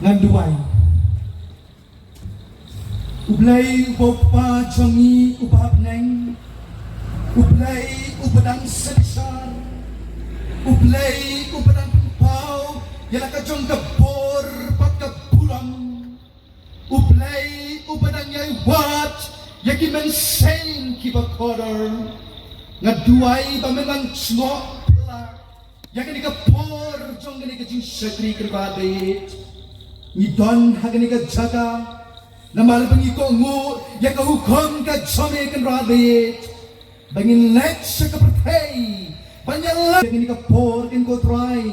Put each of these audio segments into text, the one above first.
nganduay ublay upa jongi upapneng ublay upadang sedisar ublay upadang pau yala kajong kapor pagkapulang ublay upadang yay wat yaki mensain kibakoror ngaduay bamenang smok pla yaki kapor jong gani kajing sakri kerbadit ngidon hagani ka jaga namal bangi ko ngu ya ka hukom ka jome kan radit bangin lek sa kapertay banyala gani ka por kan ko try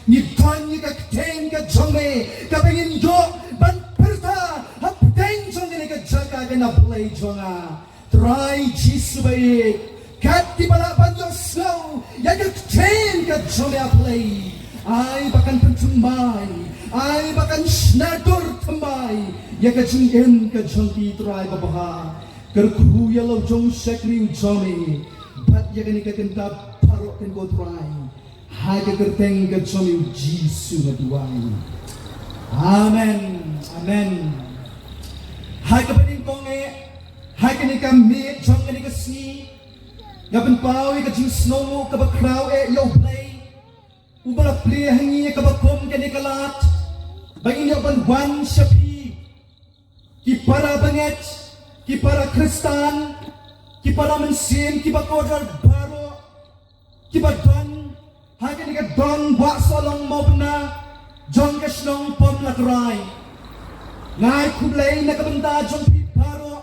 ngidon ni ka kteng ka jome ka bangin yo ban perta hapteng jong gani ka jaga kan play jonga try jisu bai kat di balapan yo slow ya ka kteng ka jome play ay bakan pentumay ay bakan snadur tambay ya ka jingin ka jongki try babaha kerku ya lo jong sakri ujome bat ya ka kenta parok kan go try hai ka kerteng ka jome jisu ngaduai amen amen hai ka paning konge hai ka me jong ka sni ngapen pau ka jing snow ka bakraw yo play ubala play hangi ka bakom ka kalat bangin yo ban wan shapi ki para banget ki para kristan ki para mensin ki bakodar baro ki badon hagen ka don ba solong mobna jong kasnong pom lakrai ngai kublay na kabanta jong pi baro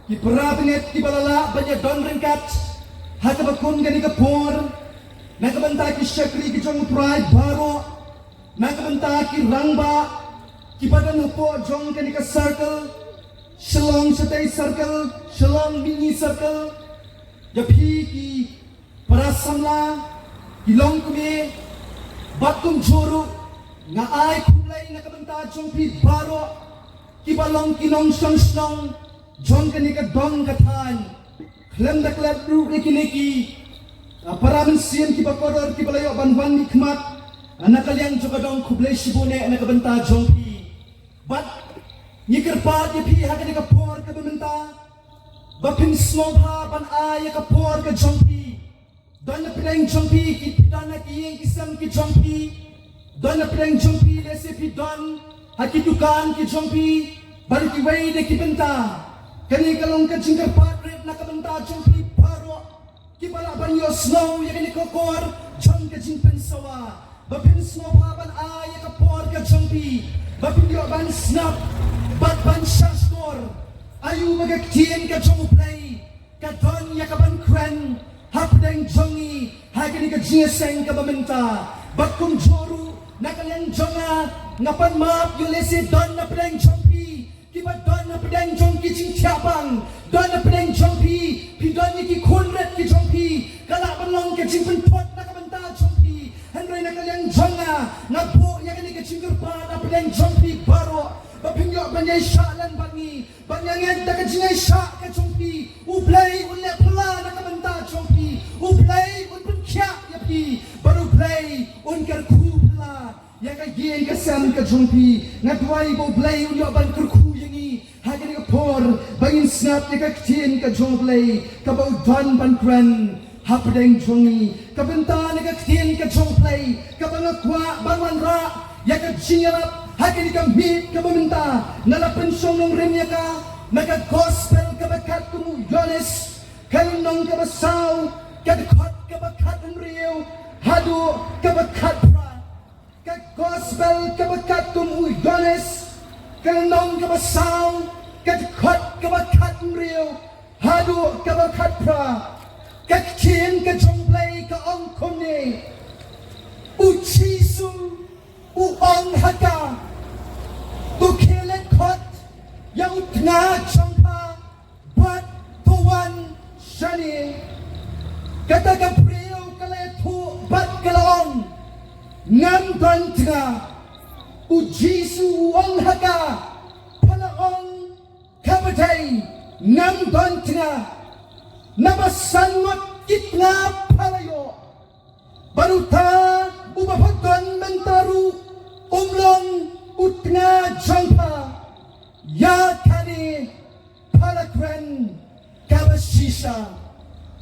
ki para banget ki balala banya don ringkat haga bakon gani ka por na kabanta ki shakri ki jong try baro nakabanta ki rangba ki padan upo jong ka circle shalom satay circle shalom mini circle japi ki parasamla ki long kume batum joro nga ay kulay nakabanta jong pi baro ki balong kinong song jong ka dong kathan klem da klem ru ikiniki paramin sian ki bakodor ki balayo banban ni khmat anak kalian juga dong kublai sibune anak kebenta jongpi bat nyikir pat yepi haga ni kapor ke bementa bapin smobha ban ay kapor ke jongpi don peleng jongpi ki pidana ki yang kisam ki jongpi don peleng jongpi lese pi don haki dukan ki jongpi baru ki wei de ki benta kani kalong ke jingkir pat red nak kebenta jongpi paro ki bala ban yo snow yang ni kokor jong ke jingpen sawa bapin small papan ay kapor ka jongpi bapin yo ban snap bat ban shastor ayu magaktiin ka jong play ka don ya ka ban kren hapdeng jongi hagani ka gseng ka bamenta bat kum joru nakalian jonga ngapan map yo lese don na pedeng jongpi kiba don na pedeng jongki jing tiapang don na pedeng jongpi pidon ki kunret ki jongpi kala banlong ka jing penpot na ka banta jongpi Henry na kalian jonga napo ya kani kecinggur pada pedeng jongpi baro bapinyo banyai syalan bangi banyangen da kecingai syak ke jongpi ublay ulle pela na kabenta jongpi ublay un penkya ya pi baru play un kerku pela ya ka yen ka sam ka jongpi ngadwai bo blay un yo ban kerku yangi hagani ka por bangin snap ya ka tin ka jongplay ka bau dan ban kran hapdeng jongi kabenta ni ka tin ka jongplay ka bangakwa banwan ra ya ka jingalap hagani ka meet ka bamenta nala pensong ng remya ka naka gospel ka bakat kumu yones kalunong ka basaw ka dekot ka bakat ng riyo hadu ka bakat pra ka gospel ka bakat kumu yones kalunong ka basaw ka dekot ka bakat ng riyo hadu ka bakat pra kakien ka jongplay ka ong kone uchisu uong haka tukilet kot yang tengah jongpa bat tuan shani kata Gabriel kaletu bat kalaong ngam dan tengah uchisu uong haka palaong kabatay ngam dan tengah nabasangot kitna palayo baruta ubapaton mentaru umlong utna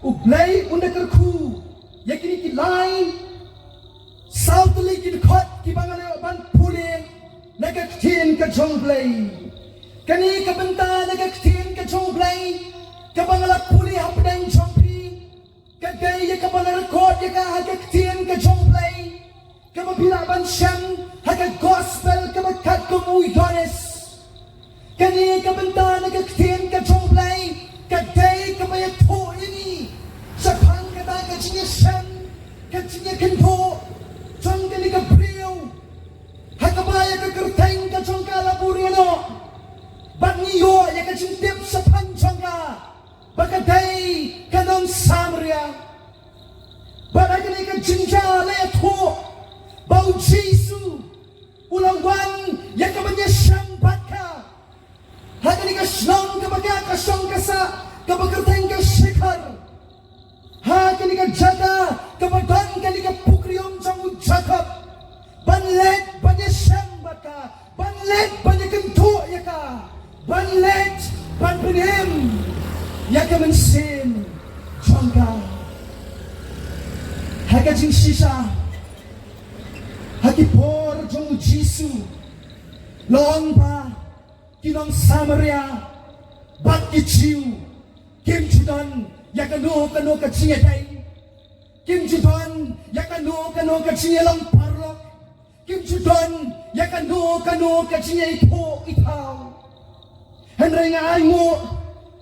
Ublay undakerku yakini ki line southly ki khot ki bangale ban pule nagaktin ka jongblay kani ka benta nagaktin ka jongblay ka bangala pule hapdang jongpi ka gay ka bangala khot ka hagaktin ka jongblay ka mabila ban syam haga gospel ka makat ko mu yones kani ka benta nagaktin ka jongblay ka gay ka mayato ini sa pangkata ka chinya syam ka chinya kento jong kani ka priyo hakabaya ka kerteng ka jong ka laburiano bagniyo ya ka chintip sa panjong ka bakaday ka nong Samaria bagay ka jinja laya to bau Jesu ulangwan ya ka banya syambat ka hagani ka shlong ka baga ka syong ka sa ka bagerteng ka shikar hagani ka jaga ka badan ka ni ka pukriom jang Jacob banlet banya syambat ka banlet banya kento ya ka banlet ban penem ya ka mensin jongka haga jing sisa haki por jong Jesu long pa kinong Samaria bat kichiu kim chudon ya ka no ka chiya dai kim chudon ya ka no ka chiya long parlok kim chudon ya ka no ka chiya ito itaw henry nga ay mo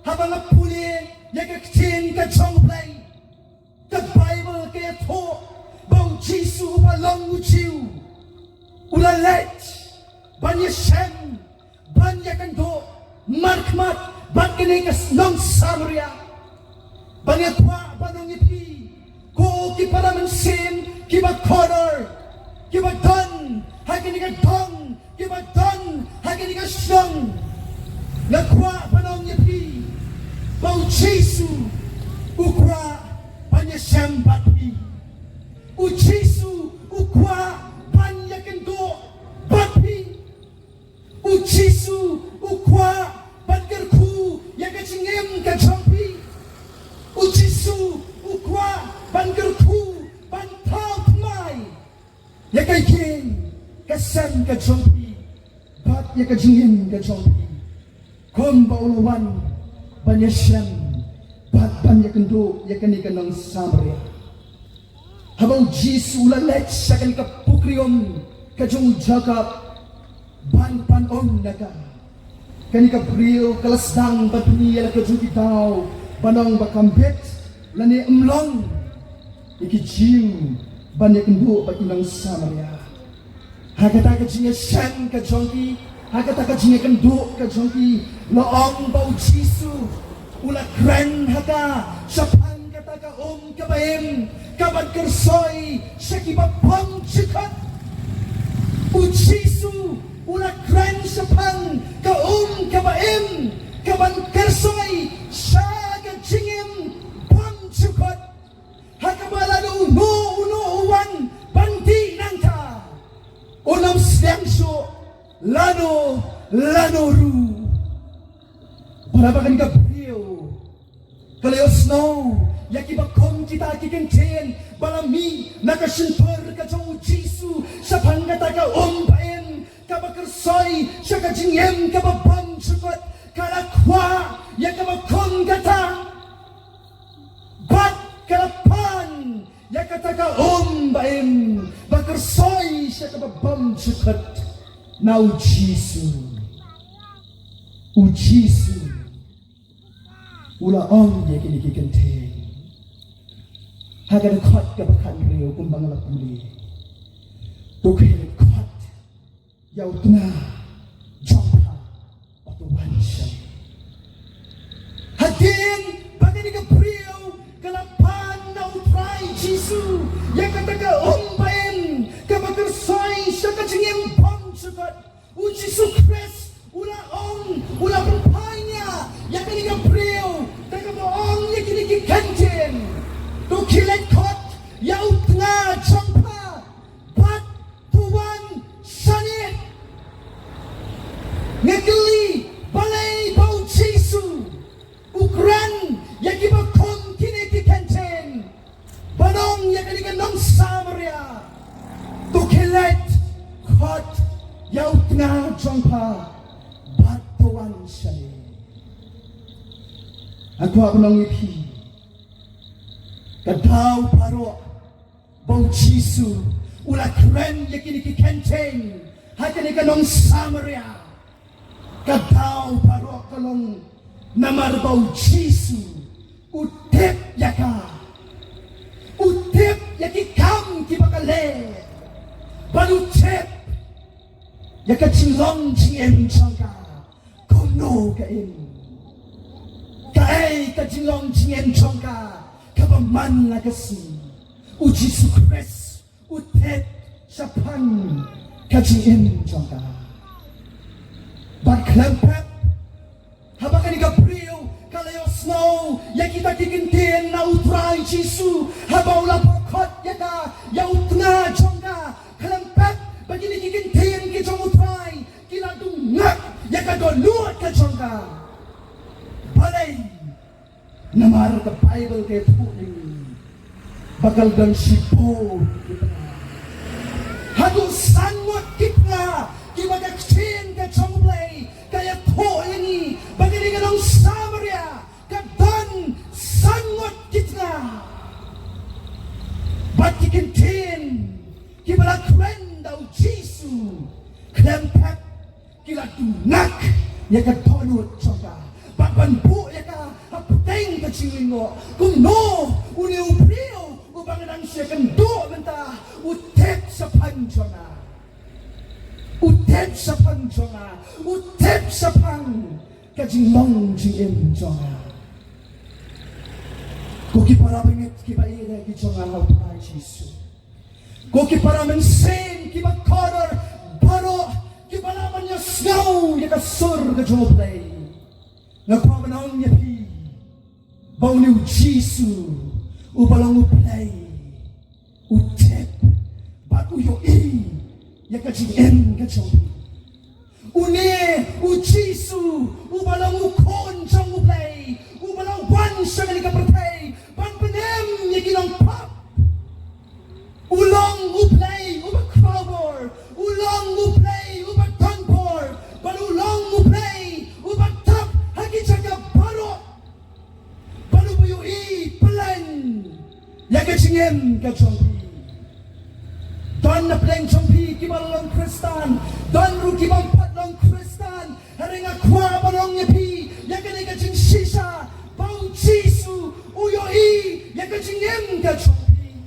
habang apuli ya ka ktin ka jongplay the Bible kaya to bau Jesu palong uchiu ulalet banya shem banya kando markmat ban kini kas long Samaria banya kwa banong ipi ko ki para mensin ki ba corner ki ba don hagini ka dong ki ba don hagini ka syong na kwa banong ipi bau Jesu ukwa banya shem batpi u Jesu ukwa banya kendo batpi u Jesu ukwa bangerku ya ka chingem ka jongpi u Jesu ukwa bangerku bantau mai ya ka king ka sem ka jongpi bat ya ka chingem ka jongpi kom baulawan banya shem bat banya kendo ya ka ni kanang Samaria habang Jesu lalet sa kanika pukriom kajong Jacob ban panon naga kanika priyo kalasdang batuniya la kajong itaw banong bakambit lani umlong ikijiw banya kendo batinang Samaria hagata kajinya syan kajongki hagata kajinya kendo kajongki loong bau Jesu ula kren haka sapan kata ka kabaim kaban kersoy sa kibabang sikat u Jesu ula kren sapan ka kabaim kaban kersoy sa kajingim bang sikat hakabalado uno uwan bandi nangta unam siangso lano ru barabakan ka Kaleo snow, yaki bakom kita kikenten, balami nakasintor ka jong Jesu, sa pangkata ka paen, kabakersoy, sa kajingem kababang sukot, kalakwa, yakabakom kata, bat kalapan, yakata ka paen, bakersoy, sa kababang sukot, now Jesu, u Jesu, ula ong dia kini kikente hagan khot ka bakan reo kumbang la puli to khele khot yau tuna jongha atu wansha hadin bagani ka priyo kalapan na utray Jesu ya kataka paen ka bakersoy sa kachingim pang sukat u Jesu Christ ula ong ula pampanya ya kini ka priyo taka boong ya kini kikenten to kilet kot yau tengah jongpa bat tuan sanit ngekeli balai bau Jesu ukran ya kibakom kini kikenten tengah jongpa batuan saya. Aku abang ipi. Kadau paro bau Jisu ulah keren yakini ki kenteng hakini kanong Samaria. Kadau paro kalong namar bau Jisu utip yaka utip yaki kam ki bakale baru tip yaka cinglong cingem changka kono kain kai ka cinglong cingem changka kapaman lagasi u Jisu Christ utip sapan ka cingem changka bat klempet habakan ika priyo kalayo snow ya kita kikintin na utray Jisu habaw la pokot yaka ya utna chongka klempet bagini kikintin ki chong utray kila dungak yaka donuat ka chongka balay namar ka Bible ke puling bakal dan sipo kita hadu sanmot kita kibaga kchin ka chongplay kaya to ini bagini ka ng Samaria kadan sangot kita bat kikintin kibala kren daw Jisu krempet kila tunak ya ka tonut chonga bagbanbu ya ka haputeng ka chingingo kung no uni uprio upang nang siya kando menta utep sa panchona utep sa panchona utep sa pang kajinglong jingem chonga koki para bengit kibaire ki chonga haupai Jisu koki para mensen kibakoror baro kibalaman niya snow ya kasur ka joblay nagpamanang niya pi bau niyo Jisu upalang uplay utep bat uyo ya kajingem ka chonga une u Jisu ubalang ukon chang uplay ubalang wan siya nga kapatay pangpanem niya ginang pop ulang uplay ubak-crowbar ulang uplay ubak-tanpor balulang uplay ubak-tap hagi siya baro balubuyo plan ya kachingem kachongpi don na pleng chongpi kibalang Kristan don ru kibang patlong Kristan haring akwa balong nyepi ya kaching sisa bau Jisu uyo ya kachingem kachongpi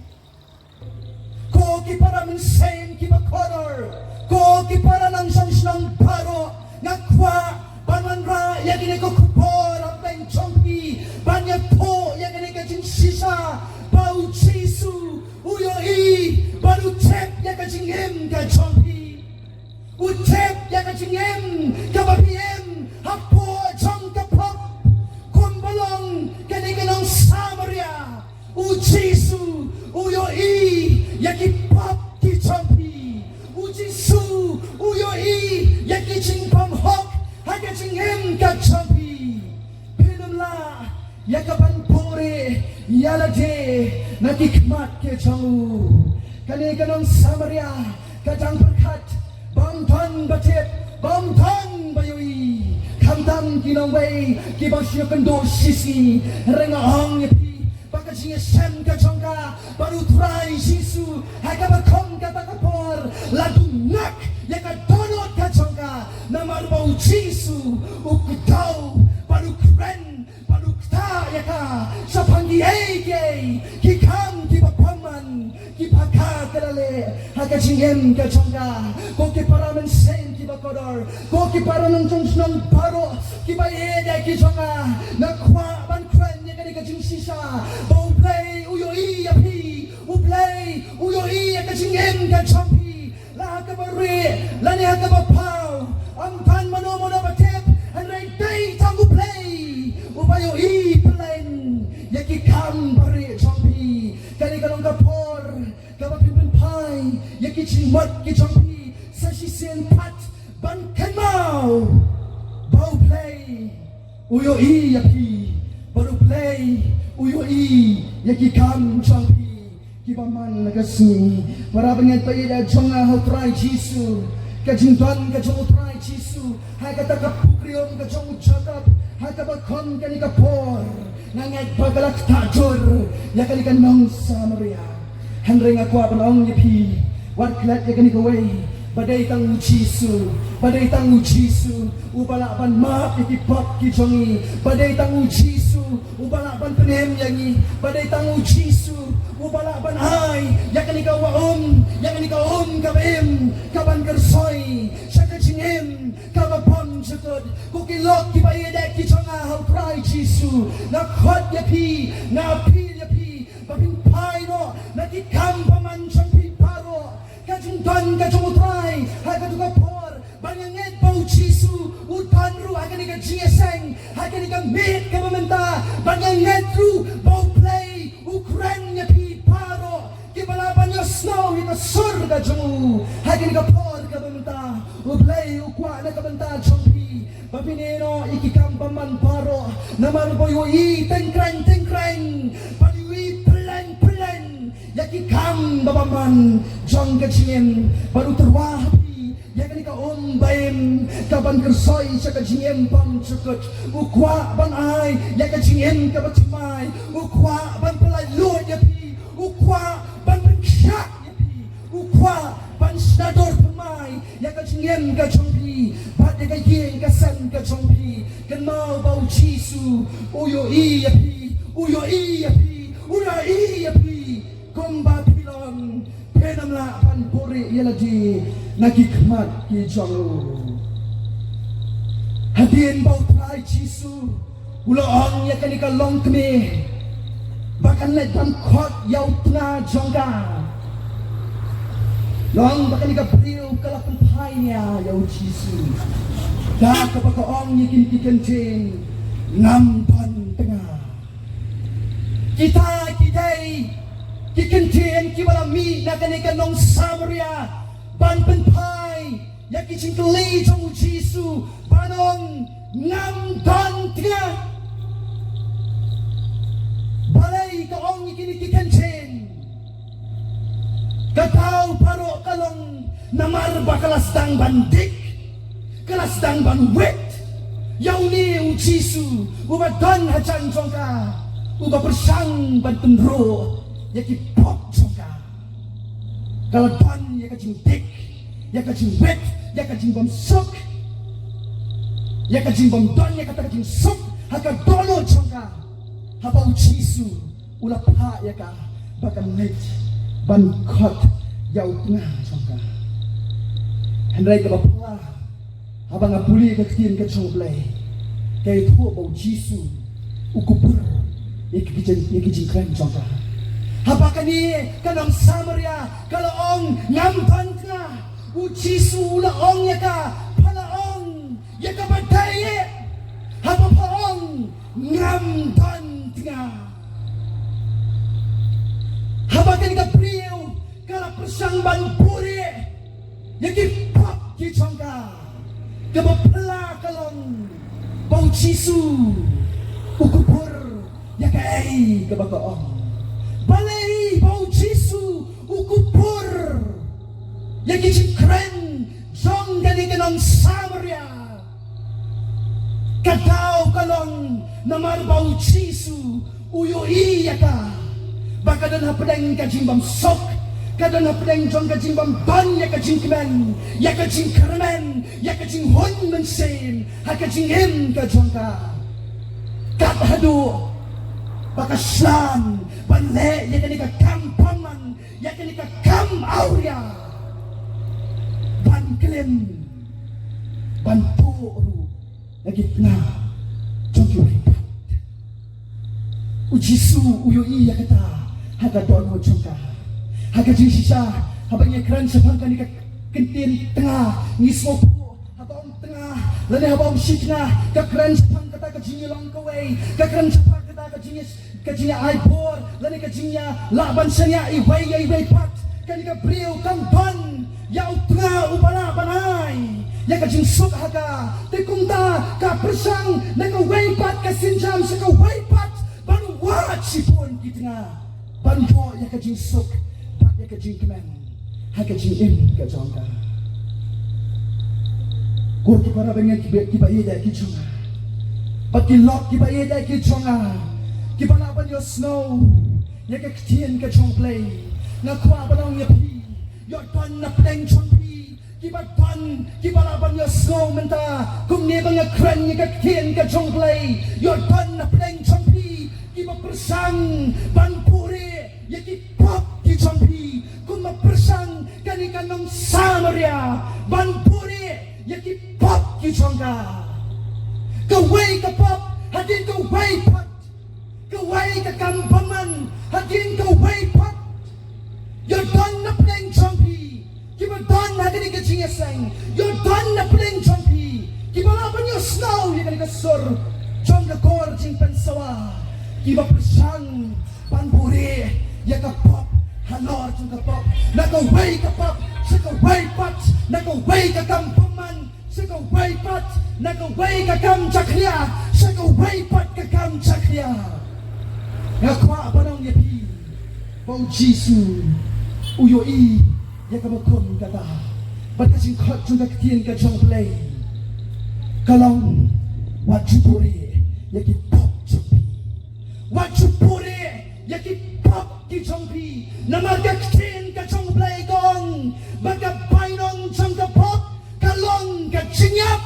koki para mensen kibakoror koki para nang sang baro ngakwa banwanra ya ko kupor apeng chongpi banyak po ya kaching sisa bau Jisu uyo baru tep ya kachingem kachongpi utep ya kachingem kabapiem hapo chong kapop kumbalong kaniganong Samaria u Jisu uyo ya kipop kichongpi u Jisu uyo ya kichingpam hok hakachingem kachongpi pinumla ya kapanpore yalade nakikmat ke changu kaniganong Samaria kadang berkat bangtan batip bangtan bayui kamtam kinongway kibasyo kendo sisi rengahang yepi bakajing sem kachongka baru try Jisu hakabakong katakapor ladunak yakadonot kachongka namar bau Jisu ukutaw baru kren baru kta yaka sa panggiege kikam kibapaman kipaka kalale hakachingem kachonga koki para mensen kibakodor koki para nang jongsnong baro kibayeda kichonga nakwa ban kren ya kaching sisa bau play uyo api uplay uyo kachingem kachompi la kabari la ni hakabapau ampan mano batep anray day tangu play ubayo plan yakikam bari chompi kaniganong kapor kabapimpin pai yakichimot kichompi sasisen pat ban kanmao bau play uyo api baru play uyo yakikam chompi kibaman nagasni para banget pa ida chonga hotray Jisu kajing don kajong utray Jisu hai kata kapukriom kajong ucakap hai kabakon kani kapor nangay bagalak tajur ya kani kanong Samaria handring aku abanong yepi wat klat ya kani kaway badai tang Jisu ubalaban map ikipap kijongi badai tang Jisu ubalaban penem yangi badai tang Jisu ubalaban hai yakan ikaw kabim kaban kersoy syaka jingim kabapon syakod kukilok kibayedek kijonga hau prai Jisu nakhot yapi napil yapi babin paino nakikam paman champi paro kajung don kajung utray hai katuka por banyanget bau Jisu utan ru akan ika jieseng akan ika mit kabamenta banyanget ru bau play Ukraine yapi paro kibalaban yo snow ika surga jungu akan ika por kabamenta uplay ukwa na kabamenta jompi babineno ikikam paman paro namaru boyo i tengkreng paliwi pelen yaki kam babaman jong kajingem baru terwahapi yakan ika baim kaban kersoy syaka jingem bang cukut ukwa ban ai yaka jingem kabatumai ukwa ban pelai luat yapi ukwa ban benkyak yapi ukwa ban snador pemai yaka jingem ka jongpi bat yaka yeng kasan ka jongpi kenal bau Jisu uyo i yapi komba bilang penamla pan pore yalaji nakikmat ki jonglu hadin bau trai Jisu ulang ya kan ikalong kami bahkan let pan khot yau tengah jongga long bahkan ikabriu kalapan painya yau Jisu dah kapakaong yakin kikenting ngam pan tengah kita kikenting kibalami nakan ikanong Samaria ban penpai yaki cingkeli jong Jisu banong ngam don tengah balai kaong ikini kikenting katau paro kalong namar bakalas dang bandik kelas dang banwet yauni Jisu uba don hajan jongka uba bersang bantun ro yaki pop jongka kalau don yaka jing dik yaka jing wet yaka jing bom sok yaka jing bom don yaka taka jing sok haka dono jongka habau Jisu ulap ha yaka bakan net ban khot yau tengah jongka handrai ka bapla habang apuli ka tin ka chonglai kay thuo bau Jisu ukupur yaki kren jongka habakani kanang Samaria kalaong ngampan ka Jisu laong yaka palaong yaka badaye habapaong ngampan ka habakani ka priyo kala persang ban puri yaki pop ki jongka kabapla kalong bau Jisu ukupur yakai kabakaong balai bau Jisu ukupur yaki kren jong gani kanong Samaria katao kalong namar bau Jisu uyo iyaka baka dan hapedeng kajimbam sok kadan hapedeng jong kajimbam ban yaka jingkemen yaka jingkermen yaka jinghon mensen haka jinghem ka jongka kat hadu baka slan banle yaka nika kampaman yaka nika kam auria ban klem ban poru lagi na jongki ripat Jisu uyo iya kata haka dono jongka haka jing sisa habangnya kran sepangka nika kentin tengah ngismo po habang tengah lani habang sikna ka kran sepangka ta ka jingi long kaway ka kran sepangka ta ka jingi ai por lani ka jingi laban sanya i way pat kanika brio kam ban yau tengah ubala banai ya ka jing sok haka tekung ta ka persang na ka way pat ka sinjam sa ka way pat ban wat sipon ki tengah ban po ya ka jing sok pat ya ka jing kemen haka jing im ka jongka Ko ki para bengen ki ba ida ki chunga. But ki lock ki ba ida ki chunga. Ki para ban yo snow. Ya ka ktien ka chong play. Na kwa ba dong ya pi. Yo ton na pleng chong pi. Ki ba ton ki para ban yo snow menta. Kum ne bang ya kren ya ka ktien ka chong play. Yo ton na pleng chong pi. Ki ba persang ban puri. Ya ki pop ki chong pi. Kum ma persang kani kanong Samaria. Ban puri. Ya ki pop ki chonga. Ka way ka pop. Hadin ka way pot. Ka way ka kampaman. Hadin ka way pot. You're done na playing chumpy. Keep on done na gani ka chingasang. You're done na playing chumpy. Keep on up on your snow. You're gonna go sur. Chonga kor jing pensawa. Keep up persang. Panburi. Ya ka pop. Halor chonga pop. Na ka way ka pop. Sika way pot. Na ka way ka kampaman. Sika way pot. Na ka way ka kam chakriya. Sika way pot ka kam chakriya. Nga kwa ba nang yapi. Bau Jisu. Uyo i. Ya ka makon kata. Ba't kasing kot chung kaktiyan ka chong play. Kalong. Wajupuri. Ya ki pop chompi. Wajupuri. Ya ki pop ki chompi. Na magkaktiyan ka chong play kong. Magkapainong chong ka pop. Kalong ka chinyap.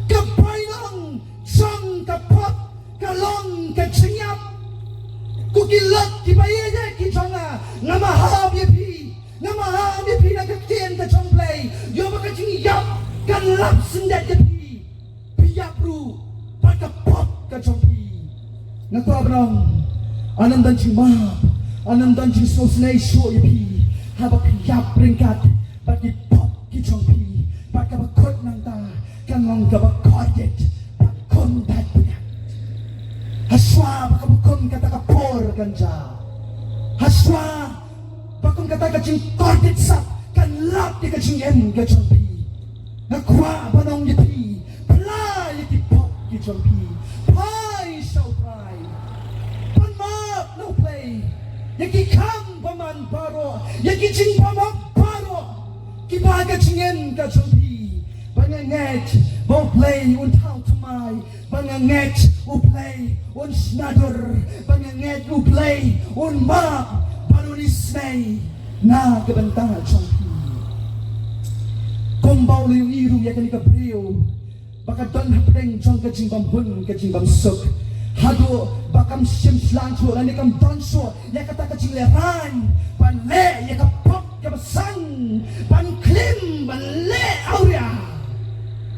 Kapainong chong ka pop. Kalong ka chinyap. Kukilot ki bayede ki chonga. Nga mahab yapi. Nga mahab yapi na kaktiyan ka chong play. Yo baka chinyap. Kan lap sendet yapi. Piyap ru. Baka pop ka chong pi. Nga kwa brong. Anam dan ching mahab. Anam dan ching sosnay show yapi. Haba piyap ringkat. Baki pop ki chong pi. Baka bakot nang ta. Kan long ka bakotet. Bakon dat piyak. Haswa baka bakon kata kapor ganja. Haswa bakon kata kaching kotet sap. Kan lap di kaching em ka chong pi. Nakwa banong yapi. Pla yaki pop ki chong pi. Pai shall try. Pan map no play. Yaki kam paman paro. Yaki ching pamok paro. Kibaga chingen ka chong pi. Banganget bo play un tau tamai. Banganget u play un snadur. Banganget u play un map. Panulis may na kabanta chong pi. Kumbau liu iru ya kani kabriu. Baka don hapdeng chong ka jingbam hun ka jingbam suk. Hado bakam sim slang chu lani kam don so ya kata ka jingle ran. Pan le ya ka pop ka basang. Pan klim ban le auria.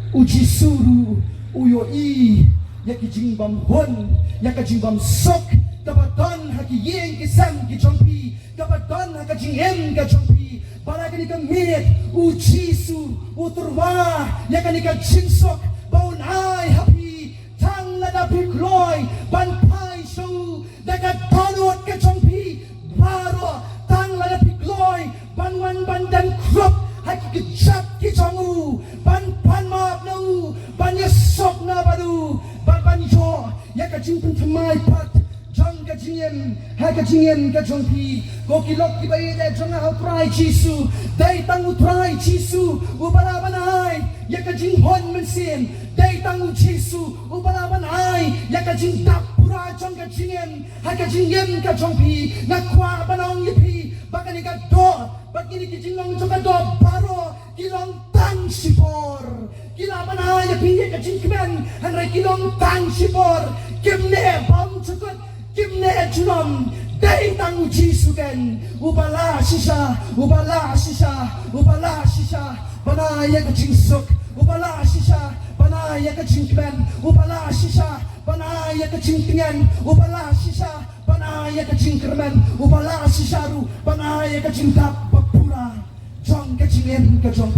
Uji suru uyo i ya ki jingbam hun ya ka jingbam suk. Kabadon haki yeng ki sam ki chompi. Kabadon haka jingem ka chompi. Para kani ka mit ujisu uturwa ya kani ka jinsok baun ai happy tang la da pikloy ban pai show daga tonot ka chompi baro tang la da pikloy ban wan ban dan krop haki ki chap ki chongu ban pan map no ban yesok na badu ban yo ya ka jingpun thamai pat Jong ka jingem, hai ka jingem ka jong pi. Ko kilok ki bayi de jong ha try Jisu. Dai tang u try Jisu. U bala banai, ya ka jing hon men sin. Dai tang u Jisu. U bala banai, ya ka jing tap pura jong ka jingem. Hai ka jingem ka jong pi. Na kwa banong ye pi. Baka ni ka do, bak ni ki jingong jong ka do baro. Kilong tang sipor. Kila banai ye pi ye ka jing kmen. Han rai kilong tang sipor. Kimne bom chukut. Kimne junom dai tang Jisu ken ubala shisha ubala shisha ubala shisha banaya ka jingsuk ubala shisha banaya ka jingben ubala shisha banaya ka jingtingen ubala shisha banaya ka jingkermen ubala shisharu banaya ka jingtap bakpura jong ka jingen ka jong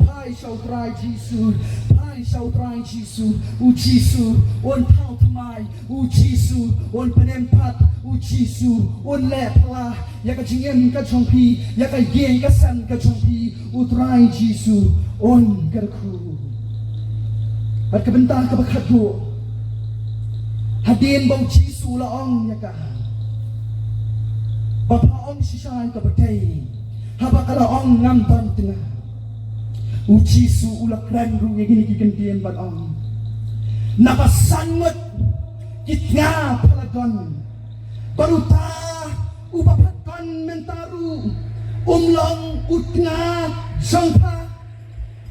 pai shall try Jisu pai shall try Jisu u Jisu on tau tamai u Jisu on penempat u Jisu on lepla ya ka jingem ka chongpi ya ka yen ka san ka chongpi u try Jisu on karku at kabenta ka bakadu hadin bang Jisu la ong ya ka bapa ong sisay ka batay haba ka la ong ngam tan tengah uji su ulak randu yang gini kikantian bat om. Napasangot kitnya palagon. Baruta upapatan mentaru umlong utna jangpa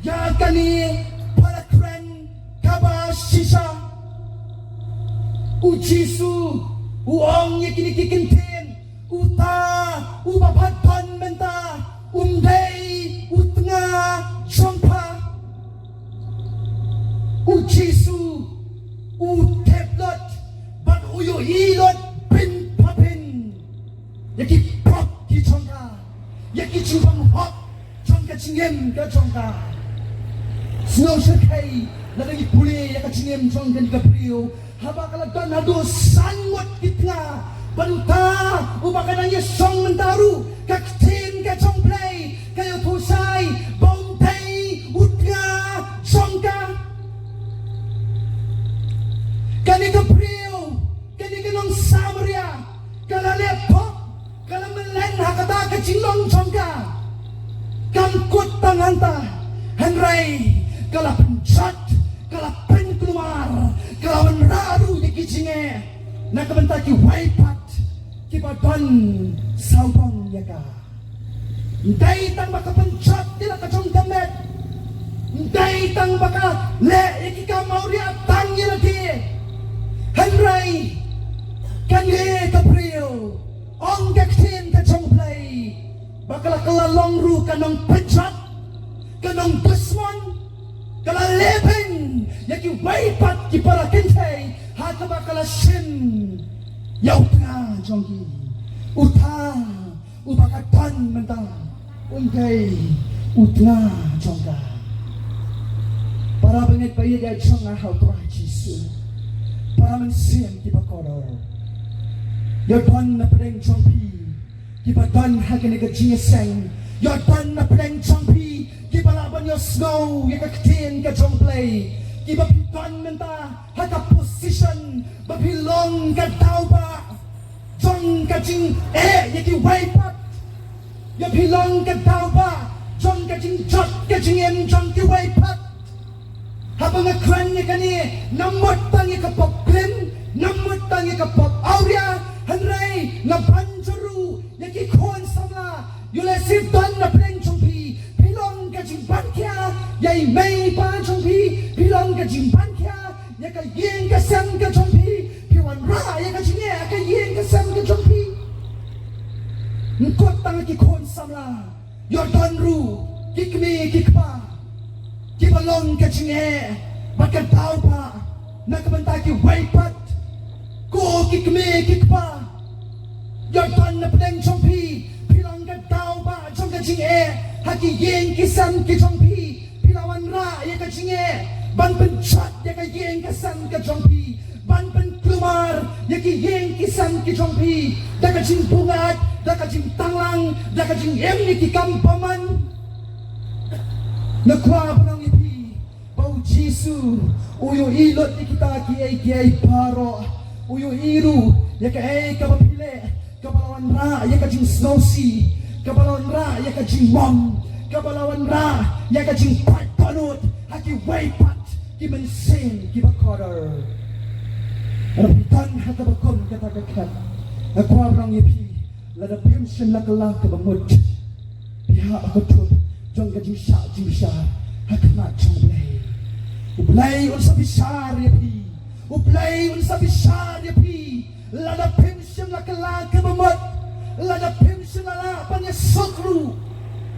ya kani palakren kaba sisa uji su uang yang kini kikantian uta upapatan menta umdei utna jangpa uji su uteplot bat uyo ilot pin papin yaki pop ki chongka yaki chubang hop chongka chingem ka chongka snow shakai ladagi puli yaka chingem chongka ni kaprio haba kala dan ado sangot kitna baruta ubaka nang yesong mentaru kaktin ka chongplay kayo pusay bombay utga chongka kani kaprio kani kanong Samaria kala lepo kala melen hakata kacilong chongka kamkut tanganta henry kala pencat kala pen keluar kala menraru di kicingnya nak bentaki waipat kipadon saubong yaka dai tang baka pencat dila kacong damet dai tang baka le ikika mauria tang yala di henry kanye kaprio ong gaktin kacong play bakala kalalong ru kanong pencat kanong busmon kala leben yaki waipat ki para kentay haka bakala sim yautra jongki uta ubakatan mentang ungkay utna jongka para bangit pa iya jong ahal pra jisu para mensim ki bakoror yodon na pedeng jongpi ki badan hakene ka jingeseng yodon na pedeng jongpi ki balaban yo snow yaka ktin ka jongplay ki bapitan menta haka position bapilong ka tauba jong ka jing yaki waipat ya pilong ka tauba jong ka jing jot ka jing em jong ki waipat habang akran niya kani namot tangi ka pop klim namot tangi ka pop auria hanray na banjuru yaki kon samla yule sirdan na pleng chongpi pilong ka jing bankya yay may pa chongpi pilong ka jing bankya yaka yin ka sam ka chongpi piwan ra yaka jing ka yin ka sam ka chongpi ngkot tangi ki kon samla yordan ru kikmi kikpa kibalong ka chinge bakat tao pa nakabantaki waipat ko kikme kikpa yordan na pedeng chongpi pilang ka tao pa chong ka chinge haki yen kisan ki chongpi pilawan ra ya ka chinge ban penchat ya ka yen kisan ka chongpi ban pen keluar ya ki yen kisan ki chongpi da ka ching bungat da ka ching tanglang da ka ching em ni ki kampaman nakwa panang ipi bau jisu uyo ilot di kita kiai paro uyo iru ya ka kapapile kapalawan ra ya ka jing snowsi kapalawan ra ya ka jing mom kapalawan ra ya ka jing panut haki waipat ki mensen ki bakodar rapitan hata bakom kata kakat nakwa panang ipi lada pension lakala ka bamut pihak aku tu jong ka jing sha hakna chomblay ublay unsa bisar ya pi ublay unsa bisar ya pi lada pension lakala ka bamut lada pension la panya sokru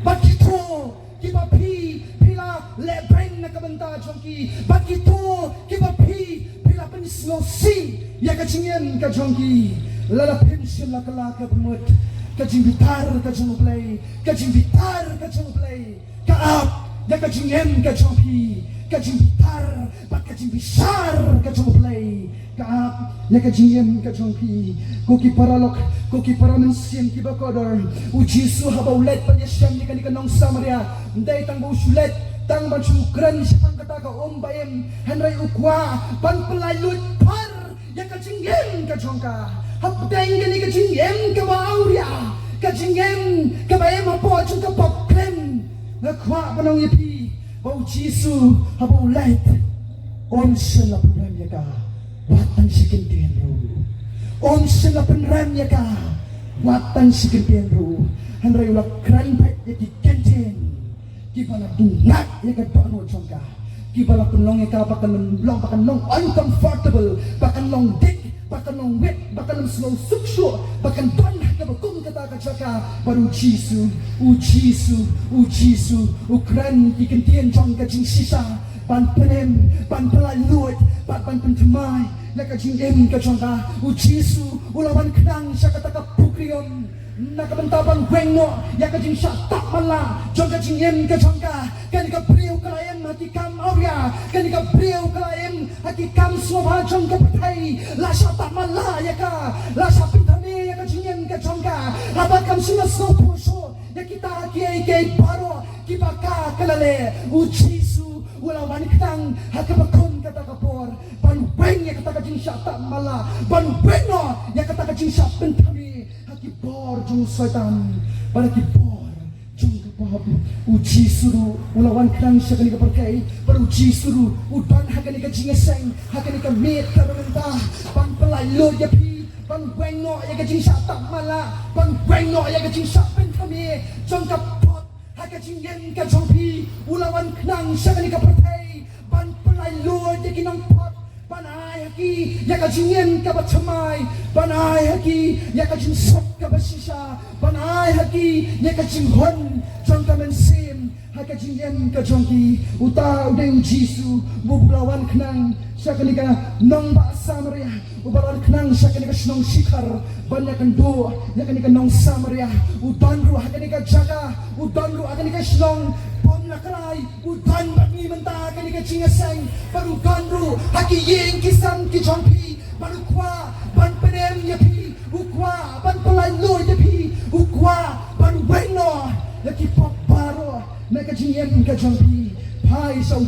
bakito kibapi pila lebeng na kabanta jongki bakito kibapi pila penislosi ya ka chingen ka jongki lada pension lakala ka bamut kajing bitar kajing play kajing bitar kajing play kaap ya kajing em kajing pi kajing bitar bat kajing besar kajing play kaap ya kajing em kajing pi koki paralok koki paramensim ki bakodor uji su habaulet panyasham ni kanong Samaria ndai tang bausulet tang bansukran sipang kata ka ombaem henry ukwa pan pelayut par ya kajing em kajing ka hapdeng gani ka jingem ka bauria ka jingem ka bae ma po chung ka pop klem na khwa panong yapi bau Jisu habau light om sela penram ya ka watan sikentian ru om sela penram ya ka watan sikentian ru handrai ulah kran pet ya ki kenten ki bala dungat ya ka dono chongka ki bala penlong ya ka bakan long uncomfortable bakan long dik bakan long wet bakan long slow sukshu bakan don ka bakum kata ka chaka baru Jisu ukran ikentian chong ka jing sisa ban penem ban pelai luat ban pentemai nak ka jing em ka chong ka Jisu ulawan knang sya kata ka pukrion nak bentaban wengno ya ka jing sya tak mala chong ka jing em ka chong ka kan ka priu kalaem hati kam auria kan ka priu kalaem hati kam swabha chong ka patai la sya tak mala ya ka la sya pentame ya ka jing em ka chong ka haba kam sina so pusho ya kita kiai baro kibaka kalale Jisu ulawan knang hakabakon kata kapor ban weng ya kata ka jing sya tak mala ban wengno ya kata ka jing sya pentame haki bor jong setan pada ki bor jong kapab Jisu ulawan knang sya kani ka perkai baru Jisu udan hakani ka jing seng hakani ka met ka mentah ban pelai lo ya pi ban wengno ya ka jing sya tak mala ban wengno ya ka jing sya pentame jong ka haka jingen ka jongpi ulawan knang syakani ka pertai ban pelai luar de kinang pot banai haki ya ka jingen ka bachamai banai haki ya ka jing sok ka basisha banai haki ya ka jing hon jong ka mensim haka jingen ka jongki uta udeng Jisu bublawan knang syakani ka nong ba Samaria ubaran knang syakani ka snong shikar banyakan do yakani ka nong Samaria udan ru hakani ka jaga udan ru hakani ka snong pom nakrai udan bagi menta hakani ka cingasang baru ganru haki yeng kisam ki jongpi baru kwa ban penem yapi ukwa ban pelai lo yapi ukwa ban weno yaki pop baro mereka jingem ka jongpi pai sau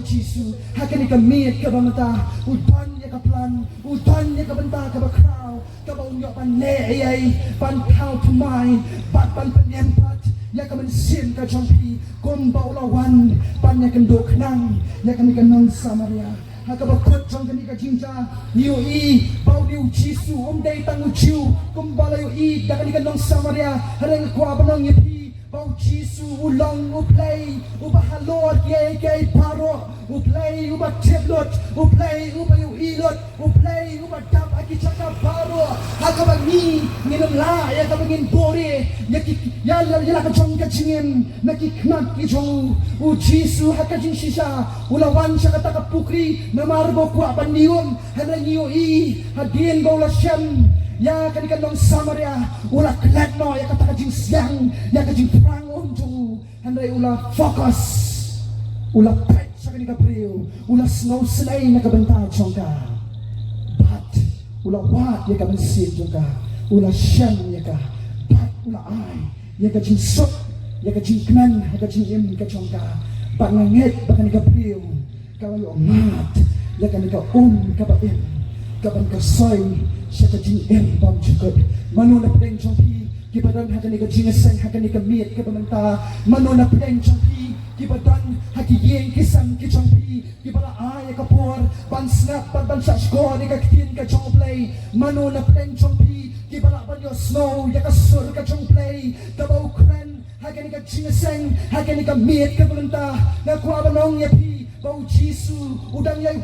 Jisu hakani ka mit ka bamata udan ya ka plan udan ya ka benta ka bakraw ka baunyo pan ne ai pan kau tumai bat pan penyempat ya ka mensim ka jongpi kumbau lawan pan ya kan dok nang ya kami kan nang Samaria hakabakot jong kani ka jingja niu i bau niu Jisu dei tangu chiu kumbala yu i da kani kan nang Samaria hareng kwa banang yepi bau Jisu ulang uplay ubahalor ye paro uplay ubateblot uplay ubayu ilot uplay ubadap aki chaka paro hakabagi nginam la ya kabagin bore ya ka jong ka jingem nakiknak ki jong Jisu hakajing sisa ulawan siya kata ka pukri na marbo kwa pandiom hananiyo i hadien baula siyam ya kanikan nong Samaria ula klat no ya kata kajing siang ya kajing perang unjung handai ula fokus ula pet sa kanika priyo ula snow selay na kabanta chongka bat ula wat ya kabansin chongka ula siyang ya ka bat ula ay ya kajing sok ya kajing knan ya kajing im ka chongka pangangit bakanika priyo kawayo mat ya kanika kabaim kaban kasoy siya ka jing bam chukot mano na pedeng chongpi kibadan hakani ka jing sang hakani ka miet ka bamanta mano na pedeng chongpi kibadan haki yeng kisam ki chongpi kibala ay ka por ban snap ban shashko ni ka kitin ka chongplay mano na pedeng chongpi kibala ban yo snow ya ka sur ka chongplay kabaw kren hakani ka jing sang hakani ka miet ka bamanta na kwa banong yapi bau Jisu udang yai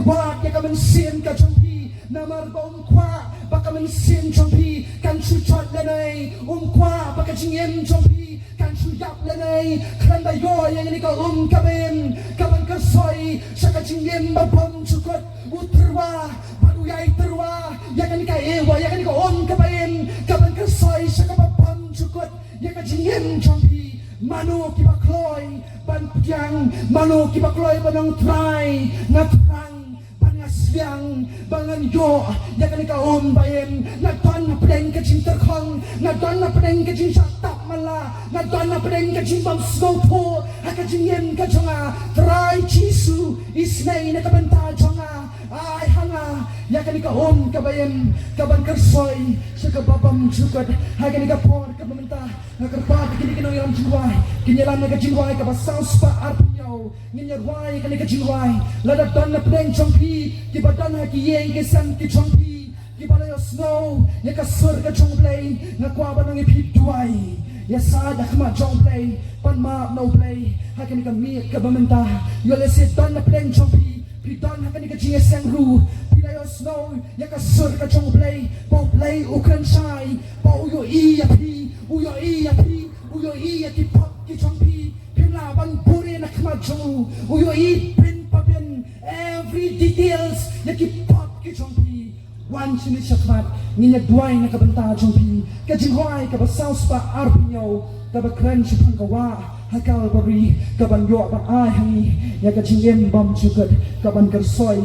wat ya ka mensin ka chongpi namar baum kwa baka mensin chongpi kan su chot lenai kwa baka jingem chongpi kan su yap lenai kran da yo yang ni ka kabem kaban ka soi saka jingem babam chukot utrwa baru yai terwa ya kan ka ewa ya kan ka kabem kaban ka soi saka babam chukot ya ka jingem chongpi manu kibakloy ban piang manu kibakloy banang try na trang bangasviang bangan yo ya kan ka bayem na don na pedeng ka jing terkhong na don na pedeng ka jing satap mala na don na pedeng ka jing bam snow po ha ka jing yen ka jonga try Jisu isnay na kabanta jonga ay hanga yakan ika kabayan kaban kersoy sa kababam jukat hagan ika por kabamenta nakarpat kini kino yang jiwai kinyalan naga jiwai kabasaus pa arpunyaw nginyarwai kan ika jiwai ladatan na pleng chongpi kibadan haki yeng kesan ki chongpi kibalayo snow yakasur ka chongplay ngakwa nang ipip duai ya sada kama chongplay pan ma no play hakan ika mi kabamenta yole se dan na pleng chongpi Pidan hakan ika jinga sangru Pidayo snow Yaka sur ka chong play Pau play ukran shai Pau uyo iya pi Uyo iya pi Uyo iya ki pop ki chong pi Pina ban puri na kama chong Uyo i pin papin Every details Yaki pop ki chong pi Wan sini syakmat Nginya duay na kabenta chong pi Kajingwai kabasaus pa arpinyo Kabakran syupang kawa Hakal beri kaban yo ban ai hangi ya ka chingem bam chukat kaban kersoy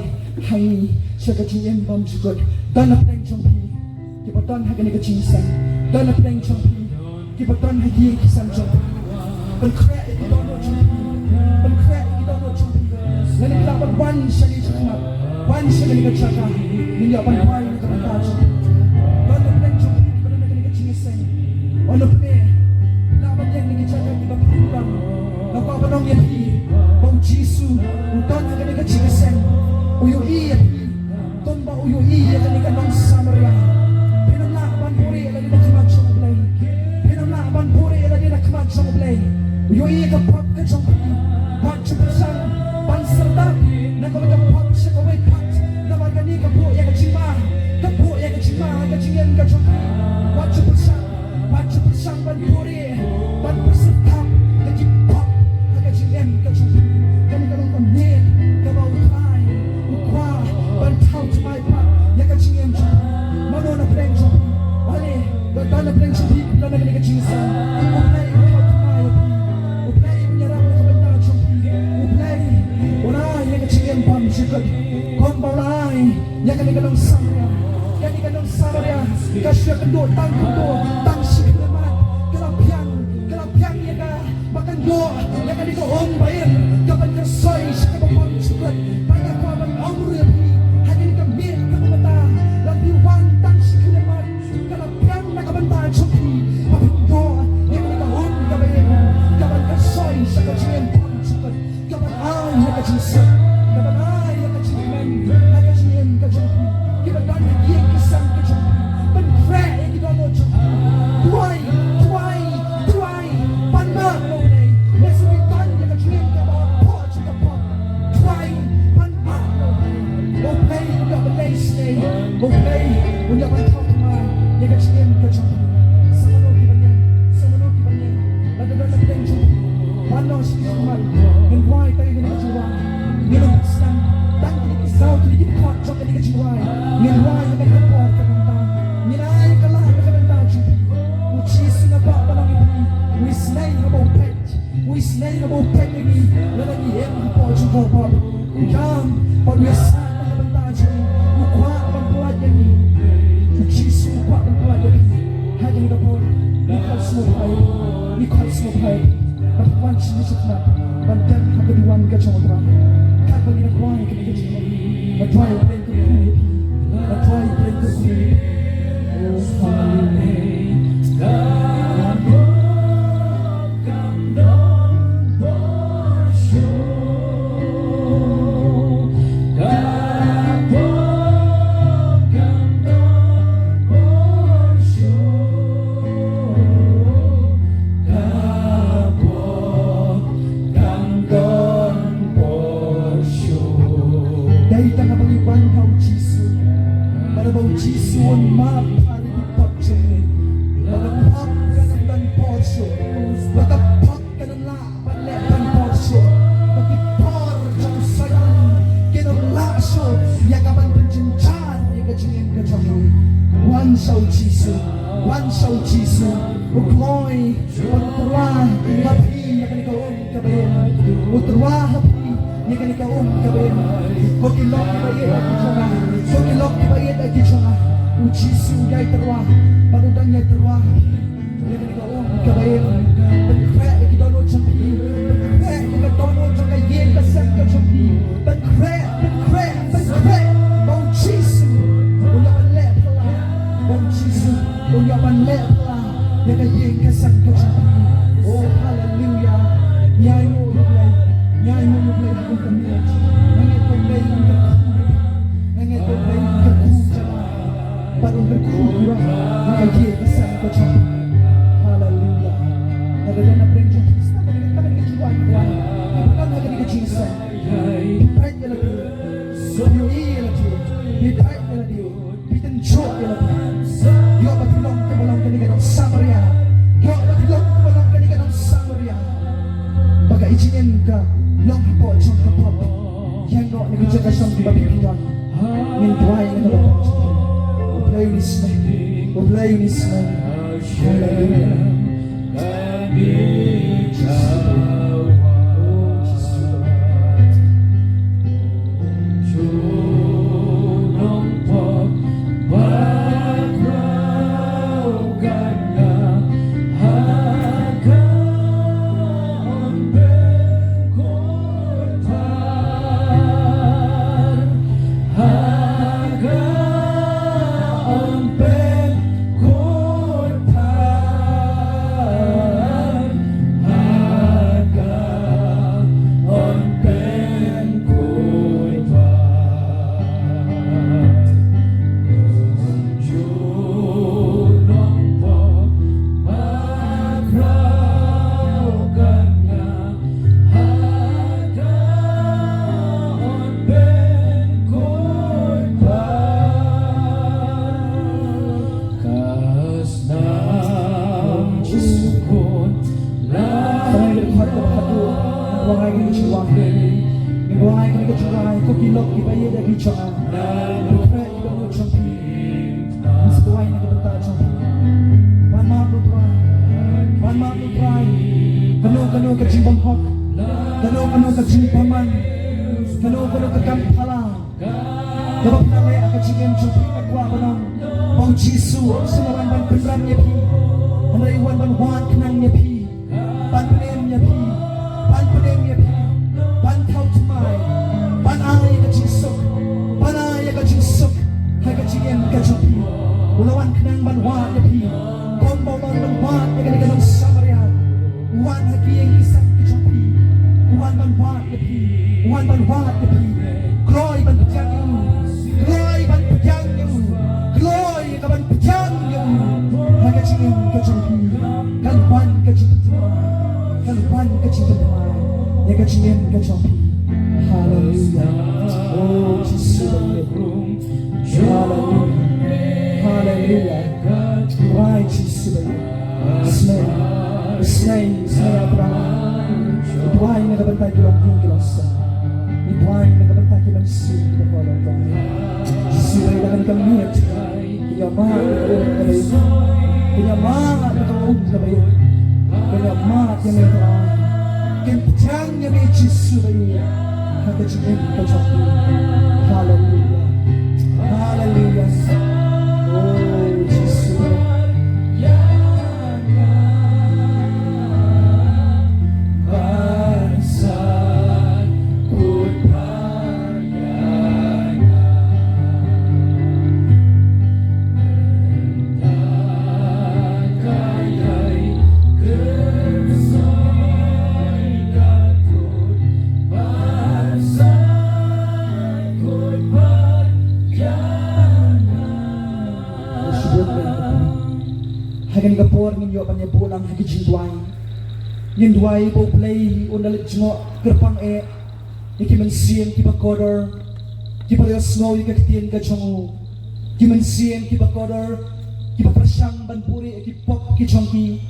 hangi sa ka chingem bam chukat dan pleng chongpi ki patan hagan ka chingsan dan pleng chongpi ki patan hagi kisan chongpi ban kra ki dono chongpi ban kra ki dono chongpi ngani ka ban wan shani chakma wan shani ka chaka ni ya ban wan ka ban ta chongpi dan pleng chongpi ki patan hagan ka chingsan ono ple yang ni jaga di bawah kurang, napa penong yang hi, bau jisu, utan yang ni kecingsen, uyu iya hi, tomba uyu iya yang ni kanong samaria, penamlah ban puri yang ni nak macam play, penamlah ban puri yang ni nak macam play, uyu iya kapap kacang hi, pat cepesan, ban serta, nak kau kapap sekawai pat, nama kani kapuk yang kecima, kecingen kacang hi, pat cepesan ban puri. Ban berserta Gaji pop Gaji M Gaji Kami kalau kamit Kabau utai Ukwa Ban tau cumai pak Ya gaji M Mano na pleng jom Wale Gata na pleng jom Lana gani gaji sa Uplay Ukwa tumai Uplay Unyarang na kabenta jom Uplay Ulay Ya gaji M Pam Jikot Kombau lai Ya gani ganong samria Gani ganong samria Kasya kendo Tang kendo Tang sikleman Kelapian Makan go, ya kan ikaw ang bayan Kapan kersoy, siya ka bang sugat Paya ko abang ang repi Hagin ka mir, kakamata Labiwan, tang sikilaman Kalapyang nakabanta, choki Makan go, ya kan ikaw ang bayan Kapan kersoy, siya ka chingin pang sugat Kapan ay, ya ka chisat Kapan ay, ya ka chingiman Haka chingin ka choki Kipan dan hagin kisang ka choki Pan kre, ya kita mo choki Tuway, Panma Buklay, unya ban tau tumai, ya kecien kecong. Sama no kibanyan, lada pleng jom. Mano sikman, ngwai tayo ni kajiwai. Ngilong islam, tak ni kisaw kini kipot jom ni kajiwai. Ngwai ya kan kapot kakanta, ngilay kalah kakanta jom. Uchi singa pa palang ipi, wisnay nga bau pet lagi, lada ni em kapot jom kapot. Uyam, pagwesan kakanta jom. Ukwa yang ini, Ujisu pak berpelajar ini, hanya kita pun nikah semua baik, berpuan sini sebentar, banten keduaan kacau terang, kakak kita kuai kita kecil, berjuai paling terkuat, berjuai paling terkuat, oh hallelujah. Ujisu yai terwah, panudan yai terwah. Dia kena kau kabayan, berkrek lagi dono jampi, berkrek lagi dono jampi, yen kasar kau jampi, berkrek. nagagana pa rin yung Krista, nagagana ka juan kuan. Ibakan nagagana ka jinsa. Bitay nila diyo. Yui nila diyo. Bitay nila diyo. Bitanjo nila diyo. Yo batilong kabalong kaniga ng Samaria. Yo batilong kabalong kaniga ng Samaria. Baga ichinin ka, long po chong kapap. Yan no, nagjaga siyang babikiwan. Nindway na naman. Ublay unis na. Ublay unis na. Hallelujah. Kanu kacing bangkok, kanu kacing paman, kanu kakampalang. Dapat nalay akacingin cupi kagwa banang bang Jisu sulawan ban penram nya pi, anaiwan ban wan kenang nya pi, ban penem nya pi, ban tau tumai, ban ay kacing sok, hai kacingin kacupi, ulawan kenang ban wan nya pi, kombau ban wan nya kadang Samaria. Wan haki yang isang kecopi, wan ban wat kepi, gloy ban pejang you, gloy ban pejang you, haka cingin kecopi, kan wan kecopi, ya kecingin kecopi, haleluya, oh Yesus haleluya, why Yesus Snay Abraham, ibuhay na kabantay kilang kilasa, ibuhay na kabantay kilang sin na kolong. Sila ilangan kamit, kinyamaan na kaong kabayo, kinyamaan na kaong, kinpatang niya may Jesu bayo, kakachingin kachapi, hallelujah, hallelujah, oh Jesu. Hagan kapor ninyo pa niya pulang hagijin duway po play unalit mo kerpang ikimansiyan kibakodor kipareos mo ikakitiyan ka chongu kimansiyan kibakodor kipaprasyang banpuri ikipok kichongki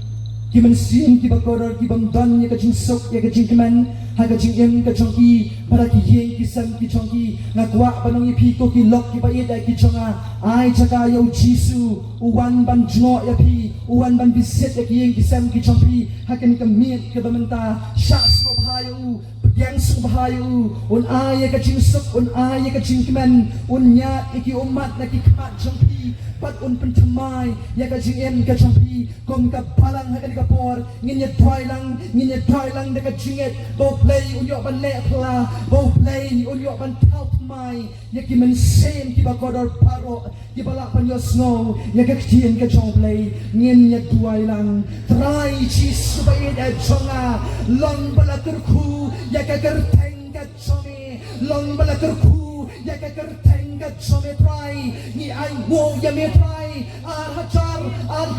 kimansiyan kibakodor kibamdan niya kajingsok ya kajingkiman hagajingin kachongki para kiyeng kisang kichongki ngagwa panong ipiko kilok kipait ay kichonga ay chakayaw Jisu uwan ban jno yapi uwan ban bisit ya kiyeng kisang kichongki hakan kamit kabamanta syas mo bahayo yang subahayo un ay kajingsok un ay kajingkiman unya iki umat na kikat chongki pat un pentamay ya kajingin kachongki kong kapalang hakan kapor nginya dry lang na kajingit play unyo ban lepla bo play unyo ban taup mai ya ki men sen ki ba kodor paro ki bala pan yo snow ya ka kien ka chong play ngin ya tuai lang try chi subai da chonga long bala kurku ya ka kerteng ka chome long bala kurku ya ka kerteng ka chome try ni ai wo ya me try ar hajar ar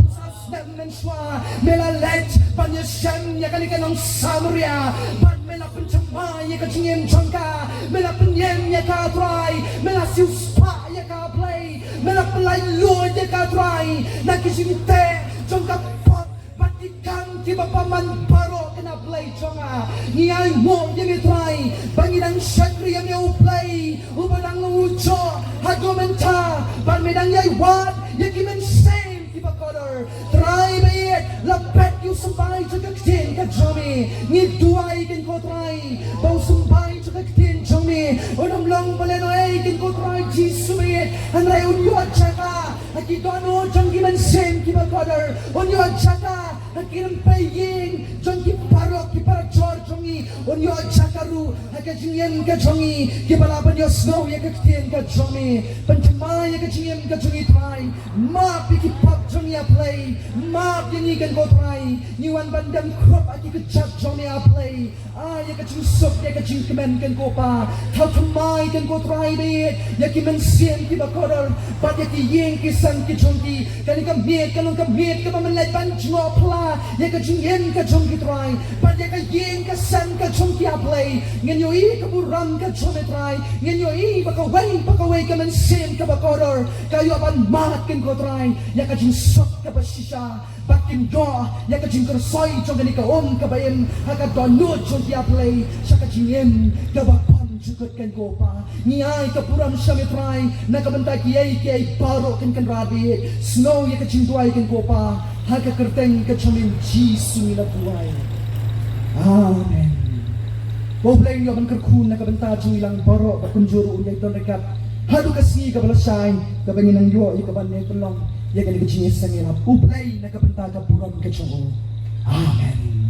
nem swa mela let ban ye shem ya kan ikan Samaria ban mela pencema ya ka cingem changka mela penyem ya ka try mela siu spa ya ka play mela pelai lo ya ka try na kisinte changka pot batikan ti paman baro kena play chonga ni ai mo ya ni try bangidang shakri ya me play ubadang ucho hagomenta ban medang yai wat ya kimen same ti bakoder try me lapet you sampai jagak tin ka jomi ni duai kin ko try bau sampai jagak tin jomi onam long baleno ai kin ko try jisu me an rai unyo chaka akidono jang kimen same ti bakoder unyo chaka akiram paying jang ki parok ki par chor jongi unyo chakaru akajingen ka jongi ki balaban yo snow ya ka tin ka jomi pancama ya ka jingen ka jongi try ma piki pop jongi a play ma ni kan ko try ni wan bandam crop aki ka chak jongi a play ya ka chung sok ya ka chung kemen kan ko pa how to mai kan ko try be ya ki men sien ki bakodor but ya ki yeng ki san ki jongi kan ka miet ka man lai ban jmo pla ya ka chung yen ka jongi try but ya ka yeng ka san ka jongi a play ngen yo I ka buram ka jongi try ngen yo I baka way ka men sien ka bakodor kayo ban mat kan ko try ya ka chung sok ka ba shisha bakin do ya ka chung soy jongi ni ka ka bayem ha ka do no jongi a play sa ka jingem ka ba jukut kan ko pa ni ai ka puram syami try na ka banta ki ai paro kan rabi snow ya ka chinduai kan ko pa ha ka kerteng ka chamin jisu na buai amen bo bleng yo ban kerkun na ka banta chu ilang paro ka kunjuru unyai ton rekat hadu kasi ka balasay ka bangin ang yo ka ban ne pelong ya ka ni ka chinis sangin ha bu bleng na ka banta ka puram ka chu amen